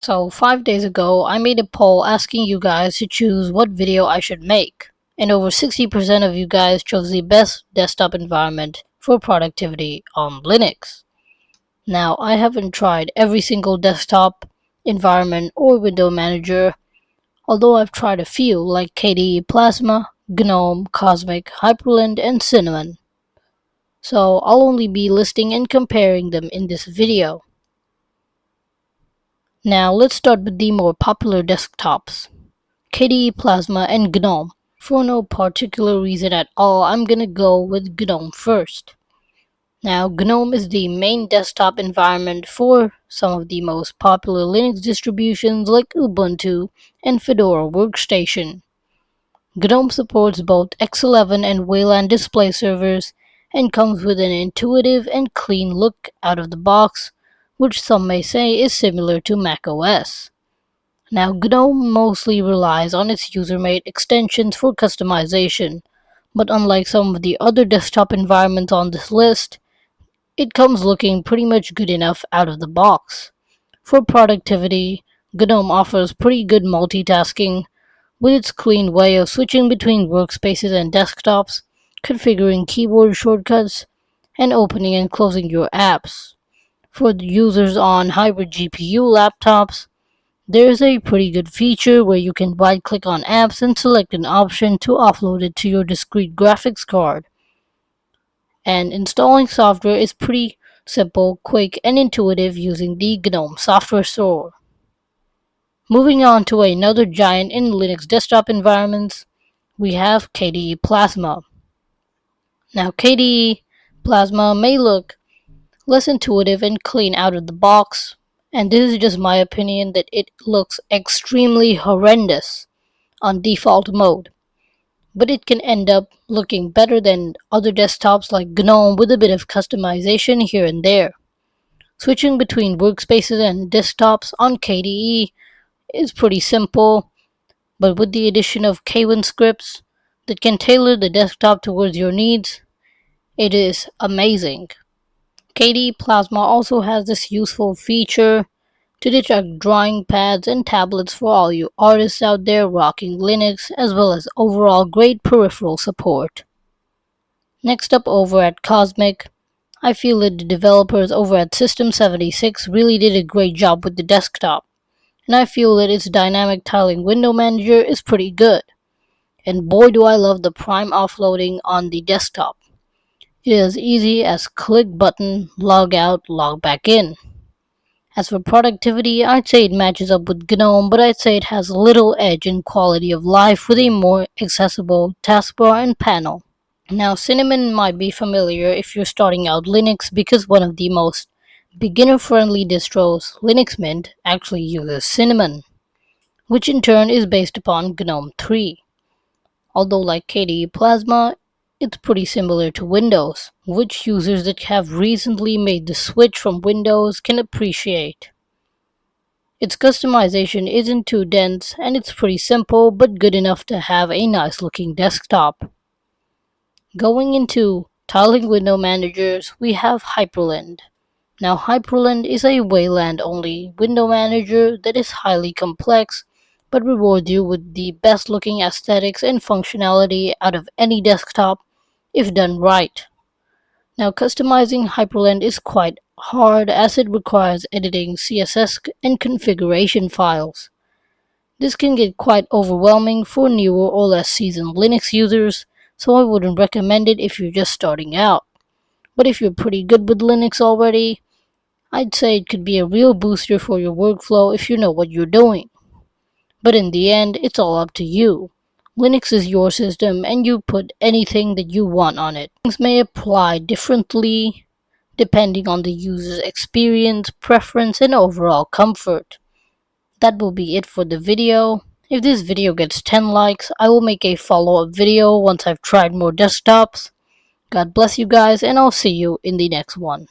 So 5 days ago, I made a poll asking you guys to choose what video I should make. And over 60% of you guys chose the best desktop environment for productivity on Linux. Now, I haven't tried every single desktop environment or window manager, although I've tried a few like KDE Plasma, GNOME, Cosmic, Hyperland, and Cinnamon. So I'll only be listing and comparing them in this video. Now let's start with the more popular desktops, KDE Plasma and GNOME. For no particular reason at all, I'm gonna go with GNOME first. Now, GNOME is the main desktop environment for some of the most popular Linux distributions like Ubuntu and Fedora Workstation. GNOME supports both X11 and Wayland display servers and comes with an intuitive and clean look out of the box, which some may say is similar to macOS. Now, GNOME mostly relies on its user-made extensions for customization, but unlike some of the other desktop environments on this list, it comes looking pretty much good enough out of the box. For productivity, GNOME offers pretty good multitasking, with its clean way of switching between workspaces and desktops, configuring keyboard shortcuts, and opening and closing your apps. For the users on hybrid GPU laptops, there is a pretty good feature where you can right click on apps and select an option to offload it to your discrete graphics card. And installing software is pretty simple, quick, and intuitive using the GNOME software store. Moving on to another giant in Linux desktop environments, we have KDE Plasma. Now, KDE Plasma may look less intuitive and clean out of the box, and this is just my opinion that it looks extremely horrendous on default mode, but it can end up looking better than other desktops like GNOME with a bit of customization here and there. Switching between workspaces and desktops on KDE is pretty simple, but with the addition of K1 scripts that can tailor the desktop towards your needs, it is amazing. KDE Plasma also has this useful feature to detect drawing pads and tablets for all you artists out there rocking Linux, as well as overall great peripheral support. Next up, over at Cosmic, I feel that the developers over at System 76 really did a great job with the desktop, and I feel that its dynamic tiling window manager is pretty good. And boy do I love the Prime offloading on the desktop. It is easy as click button, log out, log back in. As for productivity, I'd say it matches up with GNOME, but I'd say it has a little edge in quality of life with a more accessible taskbar and panel. Now, Cinnamon might be familiar if you're starting out Linux because one of the most beginner-friendly distros, Linux Mint, actually uses Cinnamon, which in turn is based upon GNOME 3. Although like KDE Plasma, it's pretty similar to Windows, which users that have recently made the switch from Windows can appreciate. Its customization isn't too dense and it's pretty simple but good enough to have a nice looking desktop. Going into tiling window managers, we have Hyperland. Now, Hyperland is a Wayland only window manager that is highly complex but rewards you with the best looking aesthetics and functionality out of any desktop if done right. Now, customizing Hyperland is quite hard as it requires editing CSS and configuration files. This can get quite overwhelming for newer or less seasoned Linux users, so I wouldn't recommend it if you're just starting out. But if you're pretty good with Linux already, I'd say it could be a real booster for your workflow if you know what you're doing. But in the end, it's all up to you. Linux is your system and you put anything that you want on it. Things may apply differently depending on the user's experience, preference, and overall comfort. That will be it for the video. If this video gets 10 likes, I will make a follow-up video once I've tried more desktops. God bless you guys, and I'll see you in the next one.